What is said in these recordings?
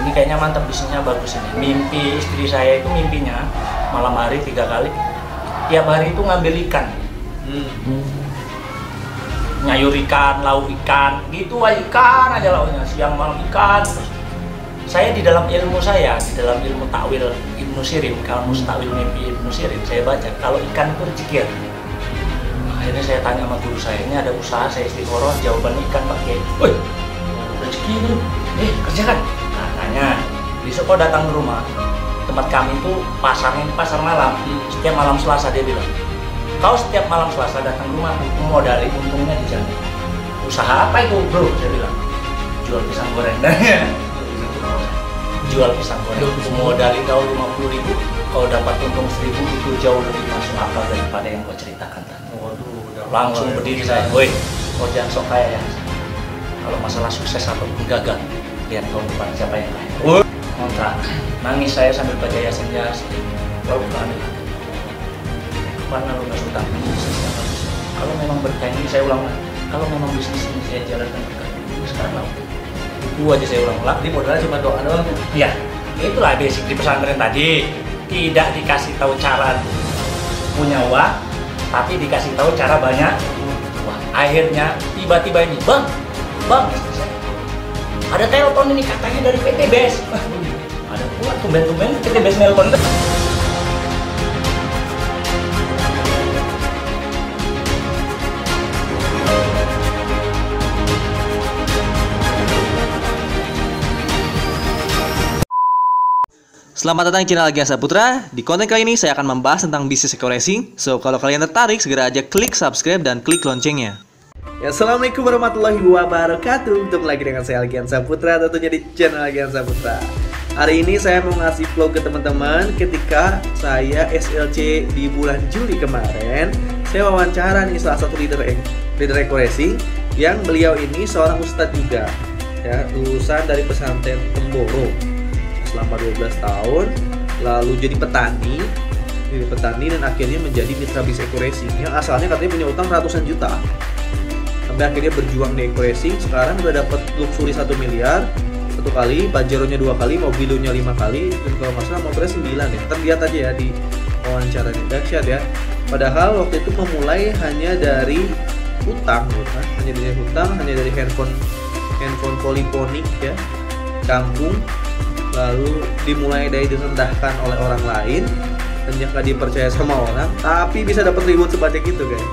ini kayaknya mantap, bisnisnya bagus ini. Mimpi istri saya itu mimpinya malam hari 3 kali, tiap hari itu ngambil ikan. Nyayur ikan, lauk ikan, gitu aja, ikan aja lauknya, siang malam ikan. Saya di dalam ilmu saya, di dalam ilmu takwil Ibnu Sirin, kalau takwil mimpi Ibnu Sirin, saya baca kalau ikan itu rezeki. Akhirnya saya tanya sama guru saya, ini ada usaha saya istikharah, jawaban ikan pakai, woi rezeki itu, kerjakan. Nah, tanya, besok kau datang ke rumah, tempat kami itu pasarnya pasar malam, setiap malam Selasa dia bilang, kau setiap malam Selasa datang ke rumah, modali untungnya dijamin. Usaha apa itu bro? Saya bilang, jual pisang goreng. Jual pisang goreng, modali kau 50.000, kau dapat untung 1.000, itu jauh lebih masuk akal daripada yang kau ceritakan tadi. Langsung berdiri saya, woi, kau jangan sok kaya ya. Kalau masalah sukses atau gagal, lihat tahun depan siapa yang kaya. Kontrak, nangis saya sambil baca Yasin. Lalu kami, karena lu nggak suka bisnis yang bagus. Kalau memang berkah ini, saya ulang lagi, kalau memang bisnis ini saya jalankan berkah, sekarang lah. Itu aja saya ulang-ulang. Jadi modalnya cuma doa doang. Iya, itulah basic di pesantren tadi. Tidak dikasih tahu cara punya uang, tapi dikasih tahu cara banyak. Wah, akhirnya tiba-tiba ini, bang, ada telepon ini katanya dari PT BES. Ada pula tumben-tumben PT BES nelpon. Selamat datang di channel Gian Saputra. Di konten kali ini saya akan membahas tentang bisnis eco racing. So, kalau kalian tertarik, segera aja klik subscribe dan klik loncengnya. Ya, assalamualaikum warahmatullahi wabarakatuh. Ketemu lagi dengan saya Gian Saputra, tentunya di channel Gian Saputra. Hari ini saya mau ngasih vlog ke teman-teman. Ketika saya SLC di bulan Juli kemarin, saya wawancara nih salah satu leader eco racing, yang beliau ini seorang ustadz juga, ya, lulusan dari pesantren Temboro selama 12 tahun, lalu jadi petani dan akhirnya menjadi mitra bis eco racing yang asalnya katanya punya utang ratusan juta, sampai akhirnya berjuang di eco racing. Sekarang udah dapat luxury 1 miliar 1 kali, Pajero-nya 2 kali, mobilnya 5 kali, dan kalau nggak salah motornya 9 ya. Terlihat aja ya di wawancaranya, dahsyat ya. Padahal waktu itu memulai hanya dari hutang, hanya dari handphone poliponik ya, kampung. Lalu dimulai dari direndahkan oleh orang lain dan jangan dipercaya sama orang, tapi bisa dapat reward sebanyak itu kan.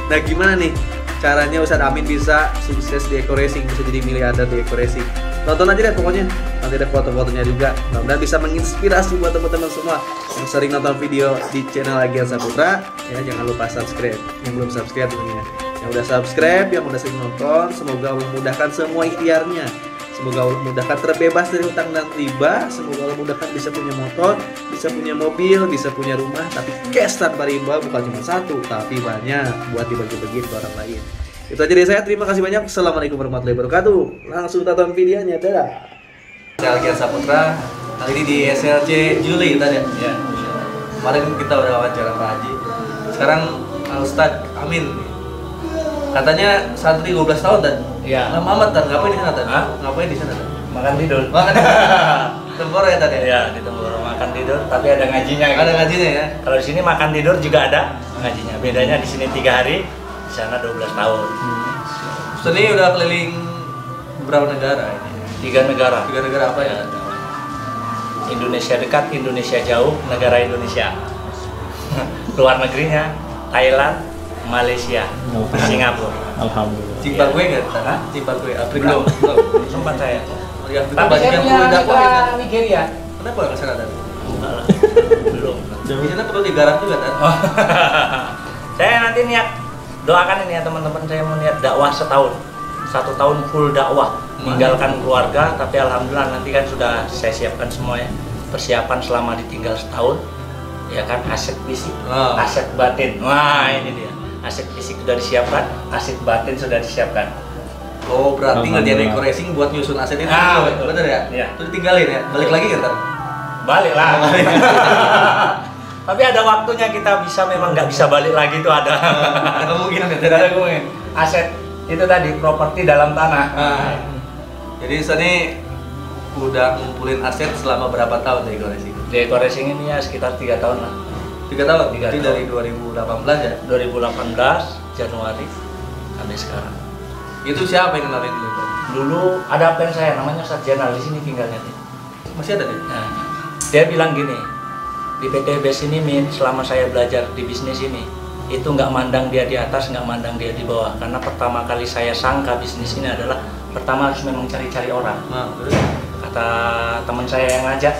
Nah, gimana nih caranya Ustadz Amin bisa sukses di eco racing, bisa jadi miliarder di eco racing? Tonton aja deh pokoknya, nanti ada foto-fotonya juga. Mudah-mudahan bisa menginspirasi buat teman-teman semua yang sering nonton video di channel Gian Saputra. Ya, jangan lupa subscribe, yang belum subscribe tentunya. Yang udah subscribe, yang udah sering nonton, semoga Allah mudahkan semua ikhtiarnya. Semoga Allah mudahkan terbebas dari hutang dan riba. Semoga Allah mudahkan bisa punya motor, bisa punya mobil, bisa punya rumah, tapi cash tanpa riba, bukan cuma 1, tapi banyak buat dibagi-bagi ke orang lain. Itu aja dari saya, terima kasih banyak. Assalamualaikum warahmatullahi wabarakatuh. Langsung tonton videonya, dadah. Saya Gian Saputra, kali ini di SLC Juli tadi ya. Kemarin kita udah wawancara Pak Haji. Sekarang Ustadz Amin, katanya santri 12 tahun dan ya. Lama amat dan ngapain di sana tadi? Ngapain di sana tadi? Makan tidur. Temboro ya tadi? Ya, di Temboro makan tidur, tapi ada ngajinya. Ada ngajinya ya? Kalau di sini makan tidur juga ada ngajinya. Bedanya di sini 3 hari, di sana 12 tahun. Ini udah keliling berapa negara ini? 3 negara. 3 negara apa ya? Indonesia dekat, Indonesia jauh, negara Indonesia. Luar negerinya Thailand, Malaysia, Singapura. Alhamdulillah. Zimbabwe nggak? Zimbabwe, Afrika. Belum sempat saya. Tapi saya punya mitra Nigeria. Kenapa nggak kesana tadi? Belum. Di sana perlu digarap juga kan? Saya nanti niat, doakan ini ya teman-teman, saya mau niat dakwah setahun. 1 tahun full dakwah, meninggalkan keluarga, tapi alhamdulillah nanti kan sudah saya siapkan semuanya. Persiapan selama ditinggal setahun, ya kan, aset fisik, aset batin. Wah, ini dia. Aset fisik sudah disiapkan, aset batin sudah disiapkan. Oh, berarti ngerjain eco racing buat nyusun aset itu. Bener ya? Iya. Terus ditinggalin ya? Balik lagi kan? Balik lah. Tapi ada waktunya kita bisa, memang nggak bisa balik lagi itu ada. Ada kemungkinan ya? Ada kemungkinan. Aset itu tadi, properti dalam tanah. Jadi ini udah ngumpulin aset selama berapa tahun di Eko Racing? Di Eko Racing ini ya sekitar 3 tahun lah. 3 tahun? 3 Berarti tahun. dari 2018 ya? 2018 Januari sampai sekarang. Itu siapa yang kenalin lu? Dulu ada plan saya namanya Sarjana, di sini tinggalnya dia. Masih ada deh? Nah, dia bilang gini, di PT BES ini Min, selama saya belajar di bisnis ini, itu nggak mandang dia di atas, nggak mandang dia di bawah. Karena pertama kali saya sangka bisnis ini adalah pertama harus memang cari-cari orang. Nah, terus? Kata teman saya yang ngajak,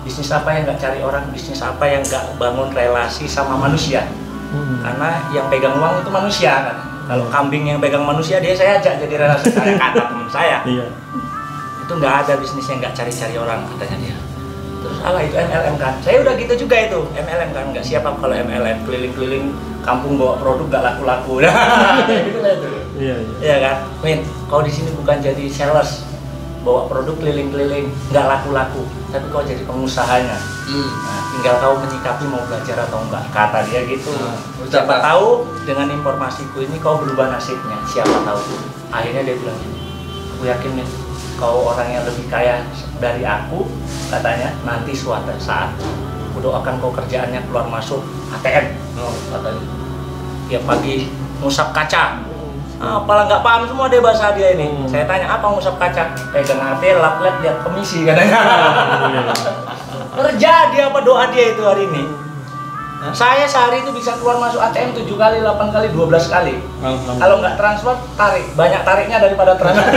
bisnis apa yang nggak cari orang, bisnis apa yang nggak bangun relasi sama manusia. Karena yang pegang uang itu manusia kan. Kalau kambing yang pegang manusia dia saya ajak jadi relasi, kayak kata teman saya. Iya. Itu nggak ada bisnis yang nggak cari-cari orang katanya dia. Terus ala itu MLM kan, saya udah gitu juga itu MLM kan, nggak siap apa kalau MLM keliling-keliling kampung bawa produk nggak laku-laku. Nah, gitu lah itu. Iya. Iya kan, Min, kau di sini bukan jadi sales bawa produk keliling-keliling nggak laku-laku, tapi kau jadi pengusahanya. Nah, tinggal kau menyikapi mau belajar atau enggak, kata dia gitu. Siapa tahu dengan informasiku ini kau berubah nasibnya, siapa tahu. Akhirnya dia bilang gini, aku yakin Min, kau orang yang lebih kaya dari aku, katanya. Nanti suatu saat aku doakan kau kerjaannya keluar masuk ATM, katanya. Tiap pagi ngusap kaca. Apalah nggak paham semua deh bahasa dia ini. Saya tanya apa ngusap kaca? Pegang HP, lap-lap lihat komisi katanya. Kerja dia apa doa dia itu hari ini. Saya sehari itu bisa keluar masuk ATM 7 kali, 8 kali, 12 kali. Kalau nggak transfer, tarik. Banyak tariknya daripada transfer.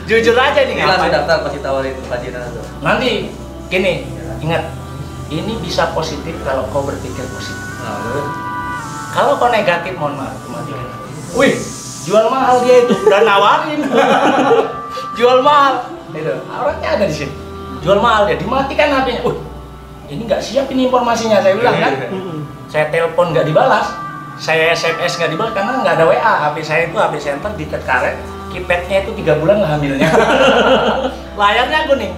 Jujur aja nih, langsung daftar pasti tawarin Sarjana tuh. Nanti gini, ingat, ini bisa positif kalau kau berpikir positif. Kalau kau negatif, mohon maaf, matikan. Wih, jual mahal dia itu, udah nawarin. Jual mahal, itu orangnya ada di sini. Jual mahal dia, dimatikan HP-nya. Ini nggak siap ini informasinya, saya bilang kan. Saya telepon nggak dibalas, saya SMS nggak dibalas karena nggak ada WA. HP saya itu HP center diikat karet, keypadnya itu 3 bulan lah hamilnya. Layarnya kuning.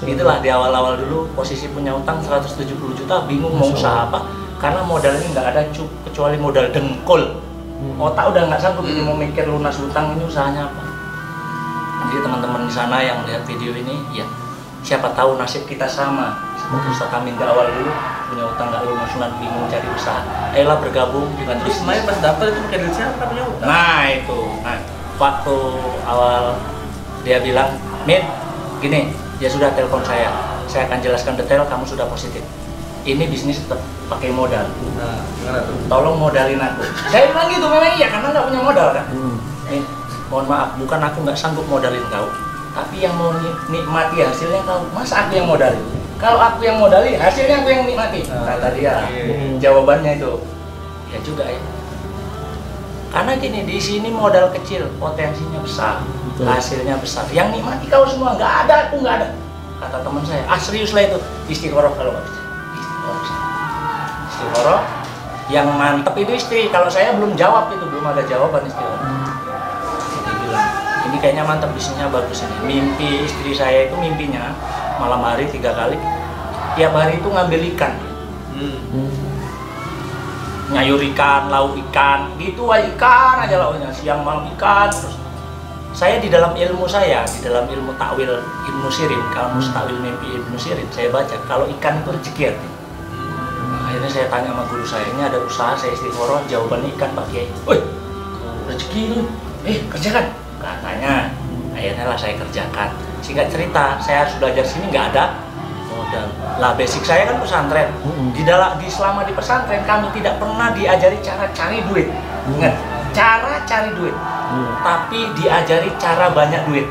Itulah di awal-awal dulu posisi punya utang 170 juta, bingung mau usaha apa karena modalnya nggak ada kecuali modal dengkul. Otak udah nggak sanggup ini mau mikir lunas utang, ini usahanya apa. Jadi teman-teman di sana yang lihat video ini, ya siapa tahu nasib kita sama seperti Ustaz Amin di awal dulu punya utang nggak lunas, bingung cari usaha. Ayolah bergabung dengan Terus main pas daftar itu pakai duit siapa punya utang? Nah itu, waktu awal dia bilang, Min, gini, dia sudah telepon saya akan jelaskan detail, kamu sudah positif. Ini bisnis tetap pakai modal. Nah, gimana tuh? Tolong modalin aku. Saya bilang gitu, memang iya karena nggak punya modal kan. Min, mohon maaf, bukan aku nggak sanggup modalin kau, tapi yang mau nikmati hasilnya kau. Masa aku yang modalin? Kalau aku yang modali, hasilnya aku yang nikmati. Kata dia. Jawabannya itu, ya juga ya. Karena gini, di sini modal kecil, potensinya besar, hasilnya besar. Yang nikmati kau semua, nggak ada, aku nggak ada. Kata teman saya, serius lah itu, istiqoroh kalau nggak bisa. Istiqoroh, yang mantep itu istri. Kalau saya belum jawab itu, belum ada jawaban istiqoroh. Dia bilang, ini kayaknya mantep, bisnisnya bagus ini. Mimpi istri saya itu mimpinya malam hari 3 kali, tiap hari itu ngambil ikan. Nyayur ikan, lauk ikan, gitu aja ikan aja lauknya, siang malam ikan terus. Saya di dalam ilmu saya, di dalam ilmu takwil Ibnu Sirin, kamus takwil mimpi Ibnu Sirin, saya baca kalau ikan itu rezeki. Akhirnya saya tanya sama guru saya, ini ada usaha saya istiqoroh, jawabannya ikan Pak Kiai. Woi, rezeki itu, kerjakan, katanya. Akhirnya lah saya kerjakan. Singkat cerita, saya harus belajar sini nggak ada modal. Lah basic saya kan pesantren. Di selama di pesantren kami tidak pernah diajari cara cari duit. Ingat, cara cari duit. Tapi diajari cara banyak duit.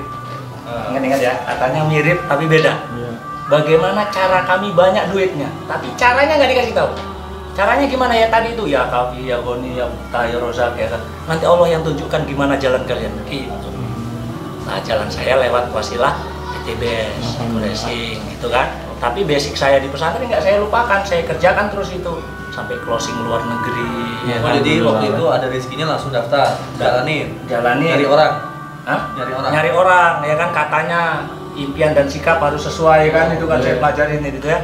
Ingat ya, katanya mirip tapi beda. Bagaimana cara kami banyak duitnya, tapi caranya nggak dikasih tahu. Caranya gimana ya tadi itu, ya Kafi, ya Goni, ya Buta, ya Rozak, ya kan. Nanti Allah yang tunjukkan gimana jalan kalian. Gitu. Nah jalan saya lewat wasilah PT BES, Eko Racing, gitu kan. Tapi basic saya di pesantren nggak saya lupakan, saya kerjakan terus itu sampai closing luar negeri. Ya kan? Jadi waktu itu ada rezekinya langsung daftar, jalanin. Nyari orang. Nyari orang, ya kan katanya impian dan sikap harus sesuai kan, itu kan saya pelajarin itu ya.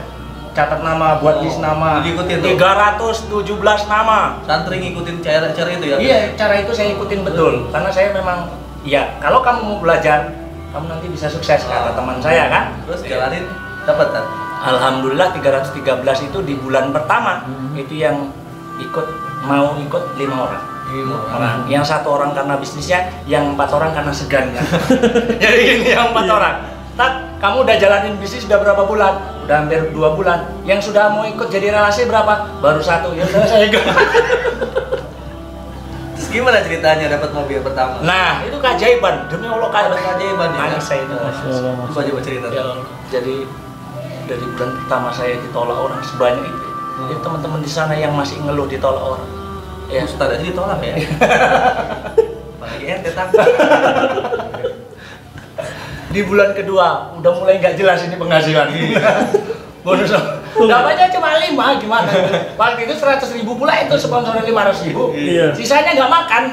Catat nama, buat list nama. 317 nama. Santri ngikutin cara itu ya? Iya, cara itu saya ikutin betul. Karena saya memang Iya, kalau kamu mau belajar, kamu nanti bisa sukses, kata teman saya kan. Terus jalanin dapat kan? Alhamdulillah 313 itu di bulan pertama itu yang mau ikut 5 orang. Yang 1 orang karena bisnisnya, yang 4 orang karena segan kan. Jadi ini yang 4 orang. Tak, kamu udah jalanin bisnis udah berapa bulan? Udah hampir 2 bulan. Yang sudah mau ikut jadi relasi berapa? Baru 1. Ya udah saya ikut. Terus gimana ceritanya dapat mobil pertama? Nah, itu keajaiban. Demi Allah Keajaiban ya. Nangis saya itu. Coba cerita. Ya Allah. Jadi dari bulan pertama saya ditolak orang sebanyak itu. Jadi teman-teman di sana yang masih ngeluh ditolak orang. Ya, Ustaz aja ditolak ya. Apalagi ente takut. Di bulan kedua udah mulai nggak jelas ini penghasilan. Bonus dapatnya cuma 5, gimana? Waktu itu 100.000 pula, itu sponsornya 500.000. Iya. Sisanya nggak makan.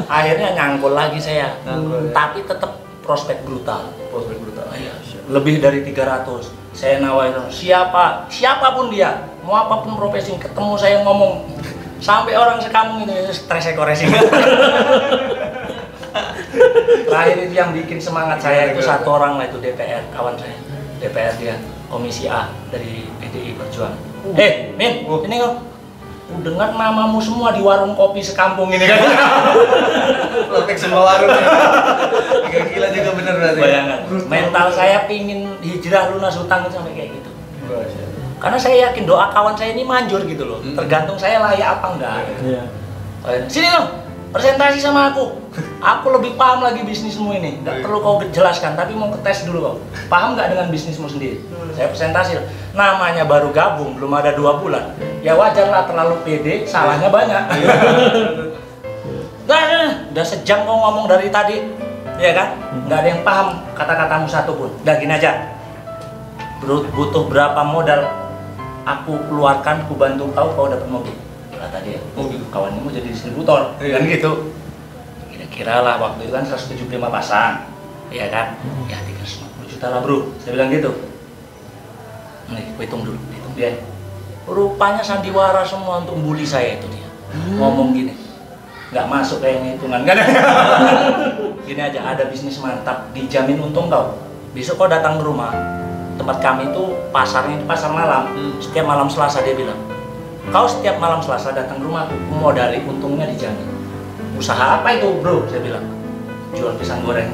Akhirnya nyangkul lagi saya. Tapi tetap prospek brutal. Iya. Lebih dari 300. Saya nawarin siapapun dia, mau apapun profesi, ketemu saya ngomong sampai orang sekampung itu stres ekoresi. Terakhir itu yang bikin semangat saya itu 1 orang lah, itu DPR, kawan saya. DPR dia Komisi A dari PDI Perjuangan. Min, ini kok dengar namamu semua di warung kopi sekampung ini kan. Lopek semua warung ya. Gila juga bener berarti. Bayangkan, mental saya pingin hijrah lunas hutang sampai kayak gitu. Karena saya yakin doa kawan saya ini manjur gitu loh. Tergantung saya layak apa enggak. Iya. Sini dong, presentasi sama aku. Aku lebih paham lagi bisnismu ini. Nggak perlu kau jelaskan, tapi mau tes dulu kau. Paham nggak dengan bisnismu sendiri? Saya presentasi. Namanya baru gabung, belum ada 2 bulan. Ya wajar lah terlalu pede, salahnya banyak. Udah sejam kau ngomong dari tadi, ya kan? Nggak ada yang paham kata-katamu satu pun. Udah gini aja. Butuh berapa modal aku keluarkan, ku bantu kau dapat mobil. Kata dia, kawanmu jadi distributor, kan gitu. Kira-kira lah waktu itu kan 175 pasang, ya kan? Ya 350 juta lah bro, saya bilang gitu. Nih, hitung dulu, hitung dia. Rupanya sandiwara semua untuk bully saya itu dia. Ngomong gini, nggak masuk kayaknya hitungan kan? Gini aja, ada bisnis mantap, dijamin untung kau. Besok kau datang ke rumah, tempat kami itu pasarnya itu pasar malam. Setiap malam Selasa dia bilang, kau setiap malam Selasa datang ke rumah, modali untungnya dijamin. Usaha apa itu bro? Saya bilang, jual pisang goreng.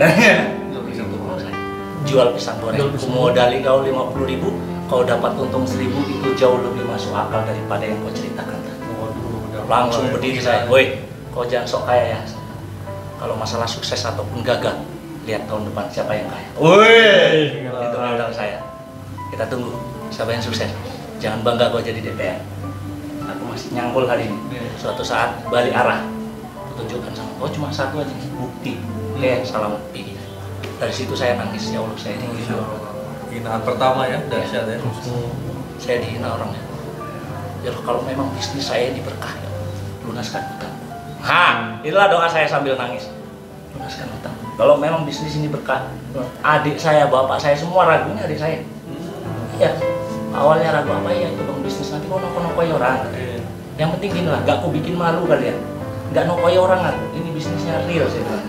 Jual pisang goreng. Modali kau 50.000, kau dapat untung 1.000, itu jauh lebih masuk akal daripada yang kau ceritakan. Langsung berdiri saya, woi, kau jangan sok kaya ya. Kalau masalah sukses ataupun gagal, lihat tahun depan siapa yang kaya. Woi, itu modal saya. Kita tunggu siapa yang sukses. Jangan bangga kau jadi DPR. Aku masih nyangkul hari ini. Suatu saat balik arah, tunjukkan sama kau cuma 1 aja bukti. Salam pergi. Dari situ saya nangis, ya Allah, saya ini hinaan pertama ya, dahsyat ya. Saya dihina orangnya. Ya kalau memang bisnis saya ini berkah, ya lunaskan hutang. Itulah doa saya sambil nangis. Lunaskan hutang. Kalau memang bisnis ini berkah, adik saya, bapak saya semua ragunya adik saya. Iya, awalnya ragu apa ya itu bang bisnis, nanti kau nokoi orang. Yang penting gini lah, gak aku bikin malu kalian. Gak nokoi orang kan, ini bisnisnya real saya bilang.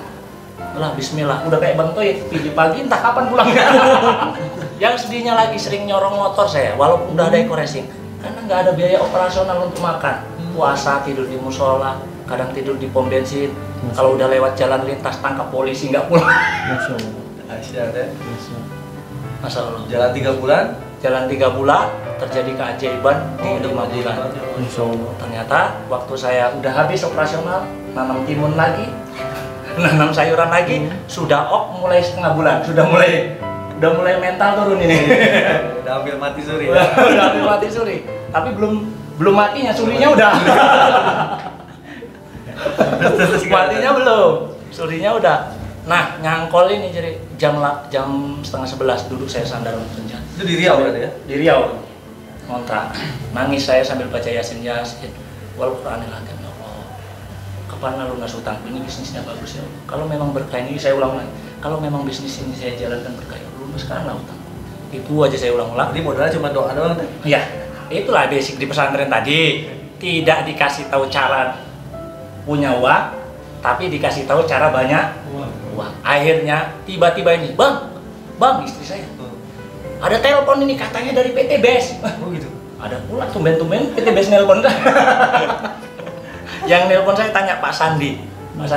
Lah bismillah, udah kayak Bang Toy, pagi-pagi entah kapan pulangnya. Yang sedihnya lagi sering nyorong motor saya, walaupun udah ada eco racing. Karena nggak ada biaya operasional untuk makan. Puasa tidur di musola, kadang tidur di pom bensin. Kalau udah lewat jalan lintas tangkap polisi nggak pulang. Masya Allah. Dahsyat ya. Masya Allah. Jalan 3 bulan. Jalan 3 bulan, terjadi keajaiban di 5 bulan. Masya Allah. Ternyata waktu saya udah habis operasional, nanam timun lagi, nanam sayuran lagi, sudah mulai setengah bulan, udah mulai mental turun ini. Udah hampir mati suri. Udah hampir mati suri. Tapi belum matinya, surinya udah. Matinya belum, surinya udah. Nah, nyangkol ini jadi jam setengah 11 duduk saya sandar penjara. Itu di Riau berarti ya? Di Riau, ngontrak. Nangis saya sambil baca Yasin. Wal Qur'anil Hakim, ya Allah. Kapan lunas hutang? Ini bisnisnya bagus ya. Kalau memang berkah ini, saya ulang lagi. Kalau memang bisnis ini saya jalankan berkah, lunaskanlah hutang. Itu aja saya ulang-ulang. Jadi modalnya cuma doa doang deh. Ya, itulah basic di pesantren tadi. Tidak dikasih tahu cara punya uang, tapi dikasih tahu cara banyak uang. Akhirnya tiba-tiba ini, bang istri saya, ada telepon ini katanya dari PT BES. Oh gitu. Ada pula tumben-tumben PT BES nelpon. Yang nelpon saya tanya Pak Sandi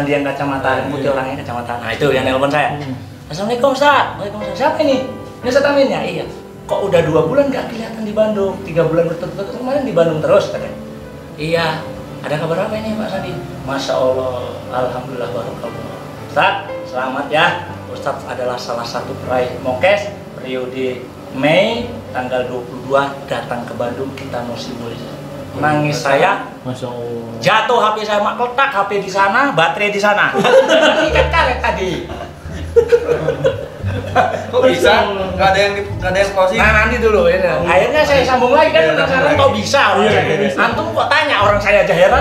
yang kacamata putih, orangnya kacamata. Nah itu yang nelpon saya. Assalamualaikum Ustaz. Waalaikumsalam. Siapa ini? Ini Ustaz Amin ya? Iya. Kok udah 2 bulan nggak kelihatan di Bandung? 3 bulan berturut-turut kemarin di Bandung terus katanya. Iya. Ada kabar apa ini Pak Sandi? Masya Allah, Alhamdulillah, Barakallah. Ustaz, selamat ya. Ustaz adalah salah satu peraih Mokes periode Mei tanggal 22 datang ke Bandung, kita musim boleh. Nangis saya, Masya Allah. jatuh HP saya, mak letak HP di sana, baterai di sana. Ikat karet tadi. Kok bisa? Gak ada yang closing? Nah nanti dulu ini. Akhirnya saya sambung lagi kan penasaran kok bisa orang saya. Antum kok tanya, orang saya aja heran.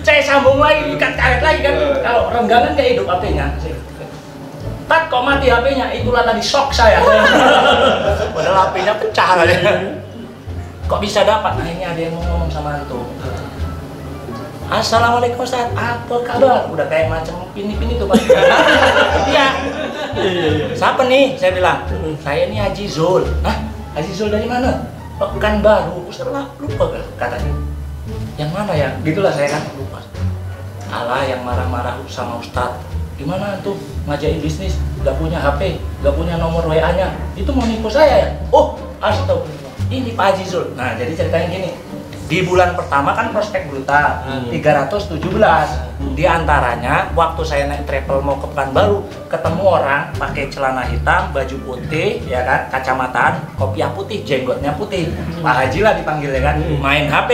Saya sambung lagi, ikat karet lagi kan. Kalau renggangan kayak hidup HP-nya. Tat kok mati HP-nya, itulah tadi shock saya. Padahal HP-nya pecah kali. Kok bisa dapat? Nah ini ada yang mau ngomong sama antum. Assalamualaikum Ustaz, apa kabar? Udah kayak macam pini-pini tuh Pak. Iya. Siapa nih? Saya bilang, saya ini Haji Zul. Hah? Haji Zul dari mana? Pekanbaru. Ustaz lah, lupa katanya. Yang mana ya? Gitulah saya kan lupa. Allah yang marah-marah sama Ustaz. Gimana tuh ngajain bisnis? Gak punya HP, gak punya nomor WA-nya. Itu mau nipu saya ya? Oh, astagfirullah. Ini Pak Haji Zul. Nah, jadi ceritanya gini. Di bulan pertama kan prospek brutal 317. Di antaranya waktu saya naik travel mau ke Pekanbaru, ketemu orang pakai celana hitam, baju putih, ya kan, kacamataan, kopiah putih, jenggotnya putih. Pak Haji lah dipanggil ya kan, main HP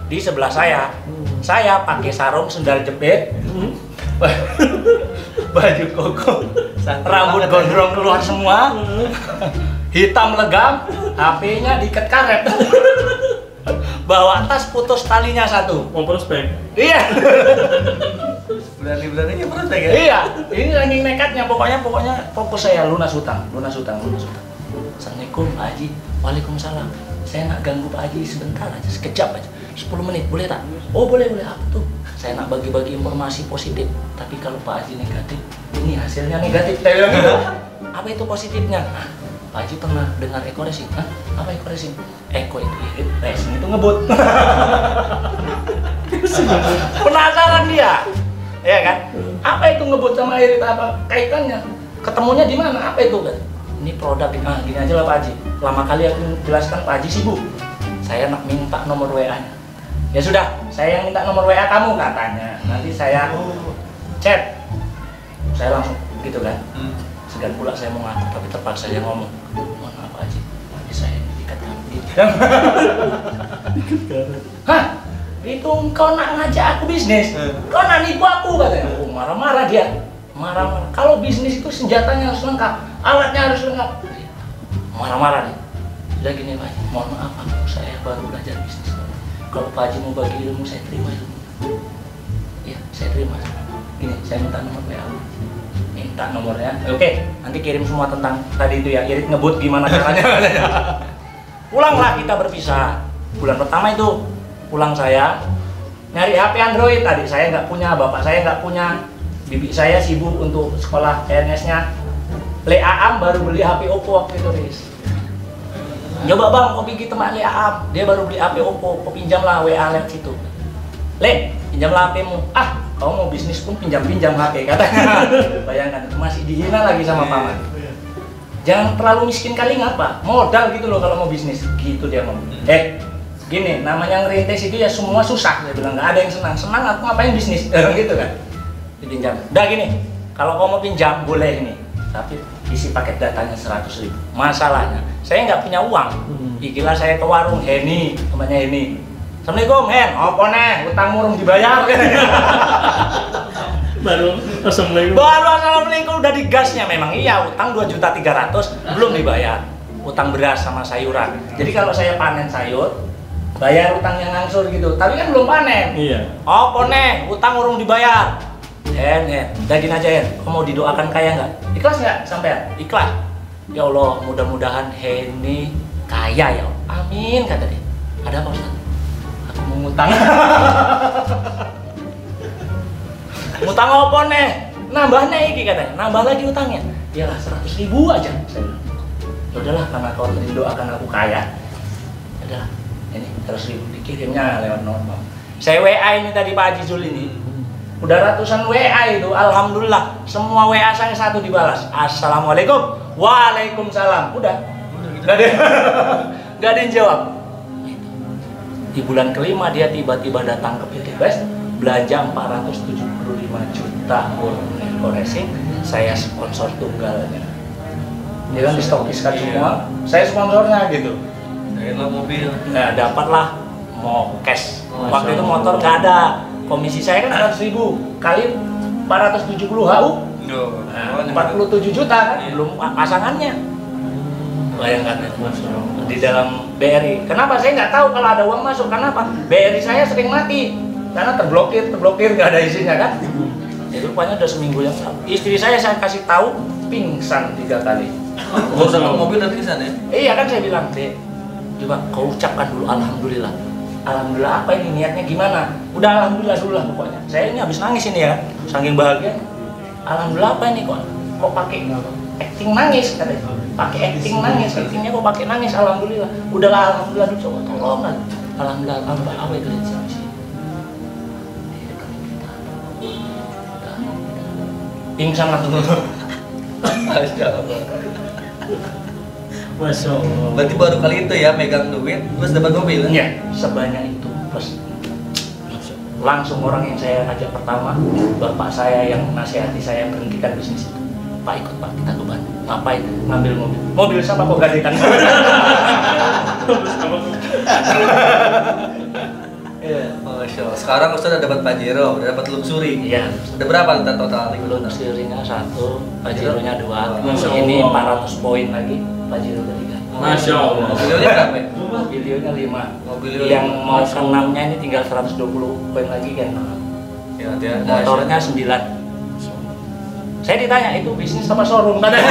di sebelah saya. Saya pakai sarung, sendal jepit, baju koko, rambut gondrong keluar semua, hitam legam, HP-nya diikat karet. Bawa tas putus talinya satu. Mau prospek? Iya. Berani-beraninya prospek ya? Iya. Ini saking nekatnya, pokoknya fokus saya lunas hutang. Assalamualaikum Pak Haji. Waalaikumsalam. Saya nak ganggu Pak Haji sebentar aja, sekejap aja. 10 menit boleh tak? Oh boleh. Apa tuh? Saya nak bagi-bagi informasi positif. Tapi kalau Pak Haji negatif, ini hasilnya negatif. Saya bilang gitu. Apa itu positifnya? Pak Haji pernah dengar eko racing? Hah? Apa eko racing? Eko itu irit, racing itu ngebut. Penasaran dia, ya kan? Apa itu ngebut sama irit, apa kaitannya? Ketemunya di mana? Apa itu kan? Ini produk, gini aja lah Pak Haji. Lama kali aku jelaskan, Pak Haji sibuk. Saya nak minta nomor WA-nya. Ya sudah, saya yang minta nomor WA kamu katanya. Nanti saya chat. Saya langsung gitu kan. Segan pula saya mau ngaku, tapi terpaksa saya ngomong. Mohon maaf Pak Haji, Haji saya diikatkan gitu. Hah? Itu kau nak ngajak aku bisnis? Kau nak nipu aku katanya. Oh, marah-marah dia. Marah-marah. Kalau bisnis itu senjatanya harus lengkap, alatnya harus lengkap. Marah-marah dia. Sudah gini Pak Haji, mohon maaf aku, saya baru belajar bisnis. Kalau Pak Haji mau bagi ilmu, saya terima ilmu. Iya, saya terima. Gini, saya minta nomor WA. Minta nomornya, oke, nanti kirim semua tentang tadi itu ya, irit ngebut gimana caranya. Pulanglah kita berpisah. Bulan pertama itu pulang saya nyari HP Android. Tadi saya nggak punya, bapak saya nggak punya, bibi saya sibuk untuk sekolah PNS-nya. Leaam baru beli HP Oppo waktu itu, Riz. Coba bang, kau pergi teman Leaam, dia baru beli HP Oppo, kau pinjamlah WA lewat situ. Le, pinjamlah HP-mu. Ah, kau mau bisnis pun pinjam-pinjam HP katanya. Bayangkan, itu masih dihina lagi sama paman. Jangan terlalu miskin kali ngapa? Modal gitu loh kalau mau bisnis. Gitu dia ngomong. Gini, namanya ngerintis itu ya semua susah. Dia bilang, nggak ada yang senang. Senang aku ngapain bisnis? Gitu kan. Dipinjam. Udah gini, kalau kau mau pinjam boleh ini. Tapi isi paket datanya 100.000. Masalahnya, saya nggak punya uang. Ikilah saya ke warung, Heni, temannya Heni. Assalamualaikum, Hen, apa nih? Utang murung dibayar kan? Baru assalamualaikum. Baru assalamualaikum udah digasnya memang iya, utang 2.300.000 belum dibayar. Utang beras sama sayuran. Jadi kalau saya panen sayur, bayar utang yang ngangsur gitu. Tapi kan belum panen. Iya. Apa nih? Utang urung dibayar. Hen, udah gini aja Hen. Kau mau didoakan kaya nggak? Ikhlas nggak sampean? Ikhlas. Ya Allah, mudah-mudahan Heni kaya ya. Amin kata dia. Ada apa Ustaz? Mau ngutang. Ngutang apa nih? Nambahnya iki katanya, nambah lagi utangnya. Iyalah 100.000 aja. Saya bilang, udahlah karena kau mendoakan aku kaya. Udahlah, ini 100.000 dikirimnya lewat normal. Saya WA ini tadi Pak Haji Zul ini. Udah ratusan WA itu, alhamdulillah semua WA saya satu dibalas. Assalamualaikum, waalaikumsalam. Udah, nggak ada yang jawab. Di bulan kelima dia tiba-tiba datang ke PT Best, belanja 475 juta Eco-Racing, saya sponsor tunggalnya. Dia kan distokiskan semua, saya sponsornya gitu. Dapat mobil. Nah, dapatlah mau cash. Waktu itu motor nggak ada. Komisi saya kan 100.000 kali 470 HU. Nah, 47 juta kan, belum pasangannya. Bayangkan di dalam BRI. Kenapa saya nggak tahu kalau ada uang masuk? Kenapa? BRI saya sering mati karena terblokir nggak ada isinya kan. Itu rupanya udah seminggu yang lalu. Istri saya kasih tahu pingsan 3 kali. Oh, dapat mobil dan pingsan ya? Iya kan saya bilang, Dek, coba kau ucapkan dulu alhamdulillah. Alhamdulillah apa ini, niatnya gimana? Udah alhamdulillah dulu lah pokoknya. Saya ini habis nangis ini ya, saking bahagia. Alhamdulillah apa ini kok pakai acting nangis katanya. Pakai acting nangis, actingnya kok pakai nangis. Alhamdulillah. Udahlah alhamdulillah dulu, coba tolong lah. Alhamdulillah apa itu di sini. Pingsan langsung. Masya Allah. Berarti baru kali itu ya megang duit, terus dapat mobil? Iya, sebanyak itu. Terus langsung orang yang saya ajak pertama, bapak saya yang nasihati saya berhentikan bisnis itu. Pak ikut Pak, kita ke Bandung. Ngapain? Ngambil mobil. Mobil siapa kok gadekan? Masya Allah. Sekarang Ustaz udah dapat Pajero, udah dapat Luxury. Iya. Udah berapa total? Luxury-nya 1, Pajero-nya 2. Ini 400 poin lagi, Pajero ketiga. Masya Allah. Mobilnya berapa? Mobilnya 5. Mobilnya yang 5. mau ke 6-nya ini tinggal 120 poin lagi kan. Ya, dia motornya 9. Saya ditanya, itu bisnis apa showroom? Banyak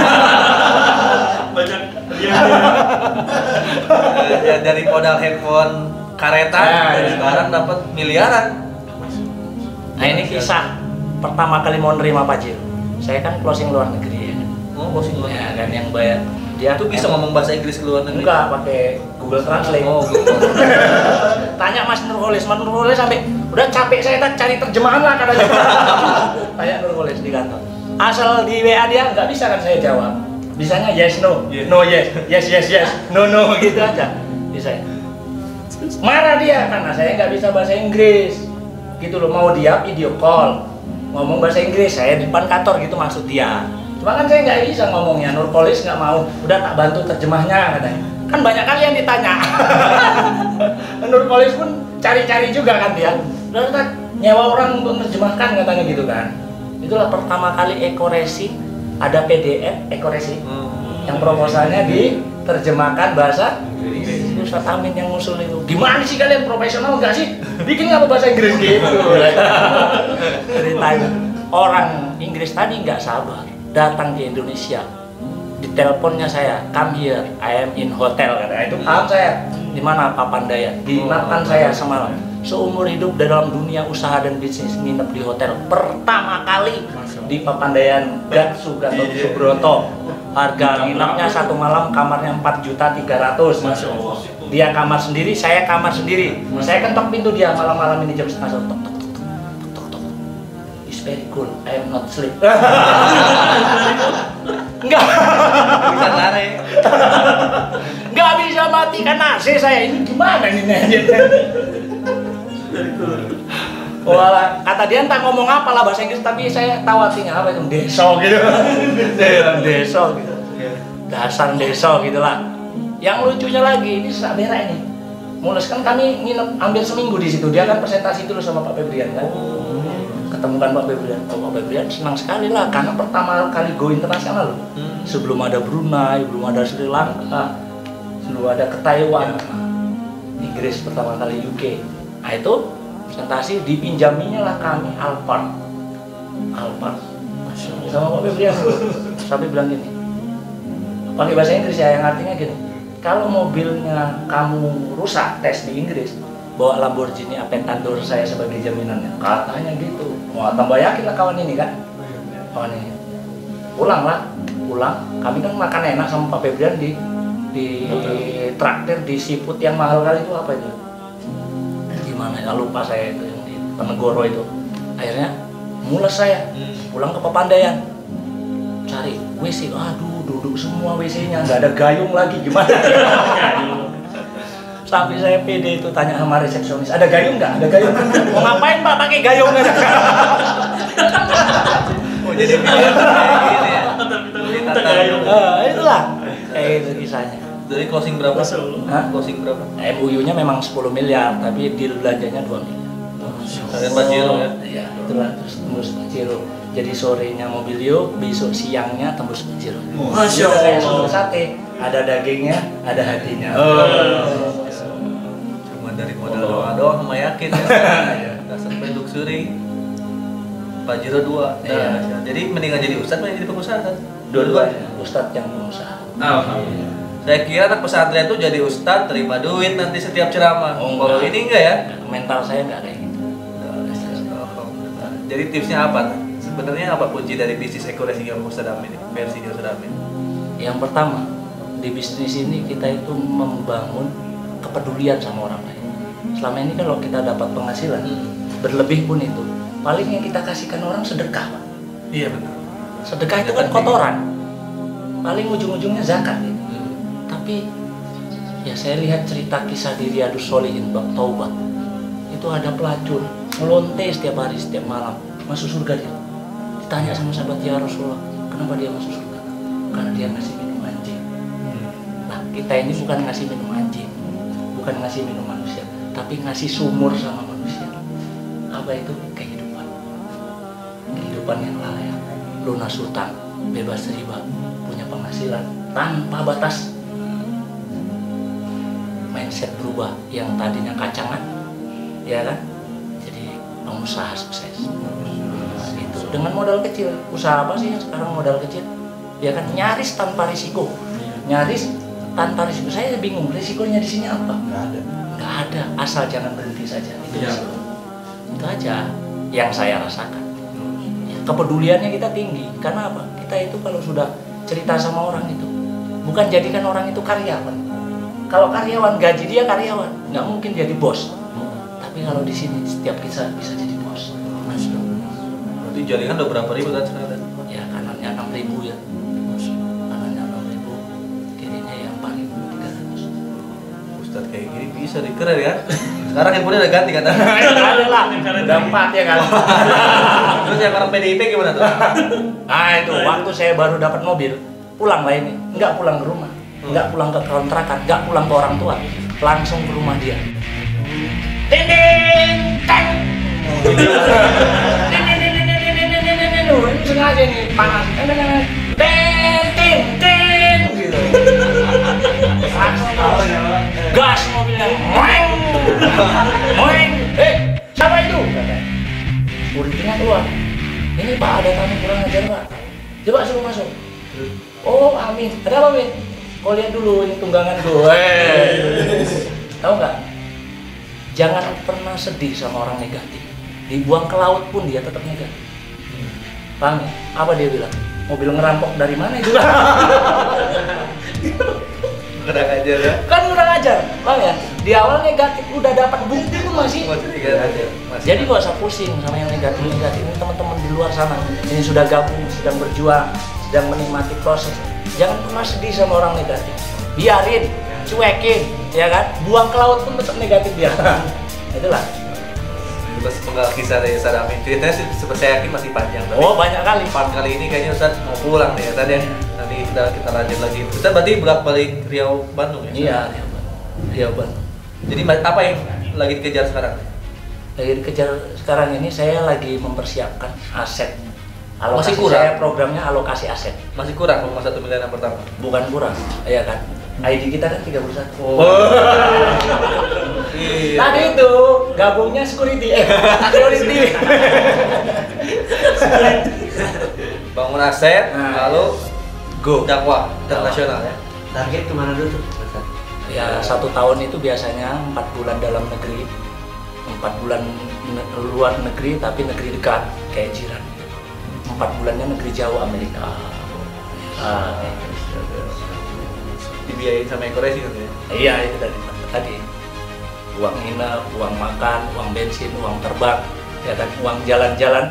ya, dari modal handphone karetan, sekarang dapat miliaran. Nah ini kisah pertama kali mau nerima Pajero. Saya kan closing luar negeri ya kan. Oh, closing luar negeri. Ya kan yang bayar. Dia tuh bisa ngomong bahasa Inggris ke luar negeri? Enggak, pakai Google Translate. Oh, Google. Tanya Mas Nurholis sampai udah capek saya cari terjemahan lah katanya. Tanya Nurholis di kantor. Asal di WA dia nggak bisa kan saya jawab. Bisanya yes no, no yes, yes, no gitu aja. Bisa. Marah dia karena saya nggak bisa bahasa Inggris. Gitu loh, mau dia video call ngomong bahasa Inggris, saya di depan kantor gitu maksud dia. Cuma kan saya nggak bisa ngomongnya, Nurholis nggak mau, udah tak bantu terjemahnya katanya. Kan banyak kali yang ditanya. Nurholis pun cari-cari juga kan dia. Udah kita nyewa orang untuk menerjemahkan katanya gitu kan. Itulah pertama kali Eco-Racing ada PDF Eco-Racing yang proposalnya diterjemahkan bahasa Inggris. Ustaz Amin yang ngusul itu. Gimana sih kalian, profesional nggak sih? Bikin nggak bahasa Inggris gitu. Ceritanya orang Inggris tadi nggak sabar datang di Indonesia. Di teleponnya saya, come here, I am in hotel katanya. Itu paham saya. Di mana Papandayan? Diinapkan saya semalam. Seumur hidup dalam dunia usaha dan bisnis nginep di hotel pertama kali di Papandayan Gatsu Gatot Subroto. Harga nginapnya 1 malam kamarnya 4.300.000. Masya Allah. Dia kamar sendiri, saya kamar sendiri. Saya ketok pintu dia malam-malam ini jam 1:30. Tok tok tok tok tok. It's very cool. I am not sleep. Enggak. Bisa lari. Enggak bisa matikan AC saya. Ini gimana ini aja? Wah, kata dia entah ngomong apa lah bahasa Inggris, tapi saya tahu artinya apa itu, deso gitu. Deso gitu. Dasar deso gitulah. Yang lucunya lagi, ini Sak Bera ini. Mulus kan kami nginep hampir seminggu di situ. Dia kan presentasi dulu sama Pak Febrian kan. Ketemukan Pak Febrian. Oh, Pak Febrian senang sekali lah karena pertama kali go internasional loh. Sebelum ada Brunei, belum ada Sri Lanka, belum ada ke Taiwan. Inggris pertama kali UK. Nah itu presentasi dipinjaminya lah kami Alphard sama Pak Febrian. Sampai bilang gini, pakai bahasa Inggris ya, yang artinya gini, kalau mobilnya kamu rusak tes di Inggris, bawa Lamborghini Aventador saya sebagai jaminannya. Katanya gitu. Wah, tambah yakin lah kawan ini kan. Kawan ini. Pulang. Kami kan makan enak sama Pak Febrian di traktir di seafood yang mahal kali itu apa itu? Gimana ya, lupa saya itu yang di Penegoro itu. Akhirnya mules saya pulang ke Pepandayan. Cari WC, aduh duduk semua WC-nya, nggak ada gayung lagi, gimana? Sampai saya pede itu tanya sama resepsionis, ada gayung nggak? Ada gayung? Mau ngapain Pak pakai gayung? Oh jadi gini ya? Itulah kayak itu kisahnya. Dari closing berapa? Closing berapa? MOU-nya memang 10 miliar, tapi deal belanjanya 2 miliar. Kalian Pajero ya? Iya, itulah terus tembus Pajero. Jadi sorenya Mobilio, besok siangnya tembus Pajero. Masya Allah. Kayak soto sate, ada dagingnya, ada hatinya. Cuma dari modal doa doang sama yakin ya. Dasar penduk suri. Pajero 2. Iya. Jadi mendingan jadi ustadz atau jadi pengusaha kan? Dua-duanya, Ustadz yang pengusaha. Alhamdulillah. Saya kira anak pesantren itu jadi ustadz terima duit nanti setiap ceramah. Kalau ini enggak ya? Mental saya enggak kayak gitu. Jadi tipsnya apa? Sebenarnya apa kunci dari bisnis ekoresi yang Ustadz Amin ini? Versi Ustadz Amin. Yang pertama, di bisnis ini kita itu membangun kepedulian sama orang lain. Selama ini kalau kita dapat penghasilan berlebih pun itu, paling yang kita kasihkan orang sedekah, Pak. Iya benar. Sedekah itu kan kotoran. Paling ujung-ujungnya zakat gitu. Tapi ya saya lihat cerita kisah di Riyadus Sholihin bab taubat. Itu ada pelacur melonte setiap hari, setiap malam, masuk surga dia. Ditanya sama sahabat, ya Rasulullah, kenapa dia masuk surga? Karena dia ngasih minum anjing. Nah, kita ini bukan ngasih minum anjing, bukan ngasih minum manusia, tapi ngasih sumur sama manusia. Apa itu? Kehidupan. Kehidupan yang layak, lunas hutang, bebas riba, punya penghasilan tanpa batas. Mindset berubah, yang tadinya kacangan, ya kan? Jadi pengusaha sukses. Nah, itu dengan modal kecil. Usaha apa sih yang sekarang modal kecil? Ya kan, nyaris tanpa risiko. Nyaris tanpa risiko. Saya bingung, risikonya di sini apa? Nggak ada. Asal jangan berhenti saja. Itu risiko. Itu aja yang saya rasakan. Ya, kepeduliannya kita tinggi. Karena apa? Kita itu kalau sudah cerita sama orang itu, bukan jadikan orang itu karyawan. Kalau karyawan, gaji dia karyawan, nggak mungkin jadi bos. Tapi kalau di sini setiap kita bisa jadi bos. Berarti jaringan udah berapa ribu kan sekarang? Ya kanannya 6.000 ya. Kanannya 6.000, kirinya ya 4.300. Ustadz kayak gini bisa dikeren ya? Sekarang handphonenya udah ganti katanya. Ada lah, udah 4 ya kan. Terus yang orang PDIP gimana tuh? Nah itu waktu saya baru dapat mobil, pulang lah ini, nggak pulang ke rumah, nggak pulang ke kontrakan, nggak pulang ke orang tua, langsung ke rumah dia. Ding teng. Ini sengaja nih panas. Ting gitu. Gas mobilnya. Moeng. Siapa itu? Muridnya keluar. Ini Pak, ada tamu kurang ajar Pak. Coba suruh masuk. Oh Amin. Ada apa Min? Kau lihat dulu ini tunggangan gue. Tahu nggak? Jangan pernah sedih sama orang negatif. Dibuang ke laut pun dia tetap negatif. Paham ya? Apa dia bilang? Mobil ngerampok dari mana itu? Kurang ajar ya? Kan kurang ajar, paham ya? Di awal negatif, udah dapat bukti pun masih. Jadi gak usah pusing sama yang negatif-negatif. Ini teman-teman di luar sana, ini sudah gabung, sedang berjuang, sedang menikmati proses. Jangan pernah sedih sama orang negatif. Biarin, cuekin, ya kan? Buang ke laut pun tetap negatif dia. Itulah. Terus penggal kisah dari Ustadz Amin. Ceritanya sih saya yakin masih panjang. Tapi Oh banyak kali. part kali ini kayaknya Ustadz mau pulang nih ya Ustadz ya. Nanti kita lanjut lagi. Ustadz berarti bolak-balik Riau Bandung ya? Iya, Riau Bandung. Jadi apa yang lagi dikejar sekarang? Lagi dikejar sekarang ini saya lagi mempersiapkan aset. Alokasi Masih kurang? saya programnya alokasi aset. Masih kurang 1 miliar yang pertama. Bukan kurang, ya kan? ID kita kan 31. Oh. Iya. Tadi itu gabungnya security, security. Bangun aset, Nah, lalu go. dakwah internasional ya. Target kemana dulu tuh? Ya 1 tahun itu biasanya 4 bulan dalam negeri, 4 bulan luar negeri tapi negeri dekat kayak jiran. 4 bulannya negeri jauh Amerika. Dibiayain sama Ekoresi kan ya? Iya itu tadi. Uang nginep, uang makan, uang bensin, uang terbang, ya kan, uang jalan-jalan.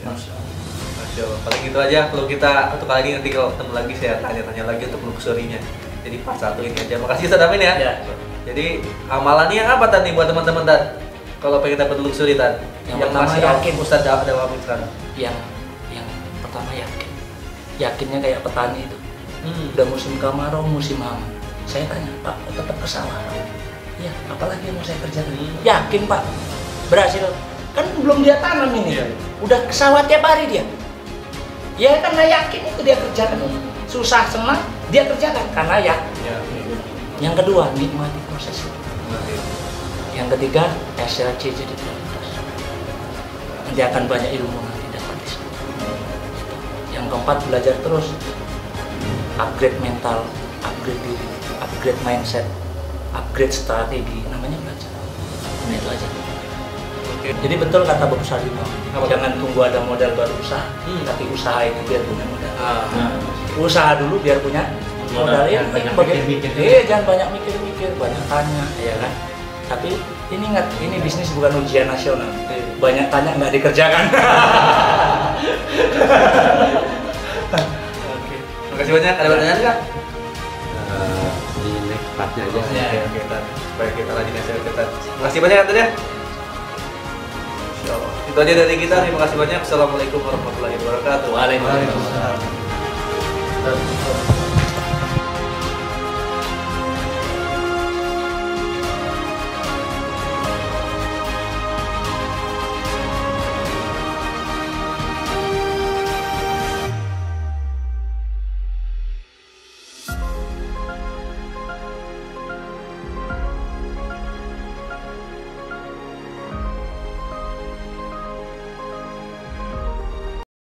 Masya Allah. Paling gitu aja. Kalau kita untuk kali ini nanti kalau ketemu lagi saya tanya-tanya lagi untuk luxury-nya. Jadi pas satu ini aja. Makasih Ustaz Amin ya. Ya. Jadi amalannya apa tadi buat teman-teman Tad? Kalau pengen dapat luxury Tad? Yang pertama masih yakin. Ustaz Dawamin sekarang. Yang pertama yakin. Yakinnya kayak petani itu. Udah musim kemarau, musim hama. Saya tanya, Pak, kok tetap ke sawah? Iya, apalagi yang mau saya kerjakan? Yakin Pak, berhasil. Kan belum dia tanam ini. Udah ke sawah tiap hari dia. Ya karena yakin itu dia kerjakan. Susah senang dia kerjakan karena yakin. Yang kedua, nikmati proses itu. Yang ketiga, SLC jadi prioritas. Nanti akan banyak ilmu nanti dapat di sana. Yang keempat, belajar terus. Upgrade mental, upgrade diri, upgrade mindset, upgrade strategi, namanya belajar. Nah itu aja. Jadi betul kata Bapak Sarino, jangan tunggu ada modal baru usaha, tapi usaha itu biar punya modal. Usaha dulu biar punya modal. Jangan banyak mikir-mikir, banyak tanya, ya kan. Tapi ini ingat, ini bisnis bukan ujian nasional. Banyak tanya nggak dikerjakan. Terima kasih banyak. Ada pertanyaan nggak? Di next partnya aja. Oke, supaya kita lagi ngasih kita. Terima kasih banyak Tad ya. Insyaallah. Itu aja dari kita. Terima kasih banyak. Assalamualaikum warahmatullahi wabarakatuh. Waalaikumsalam.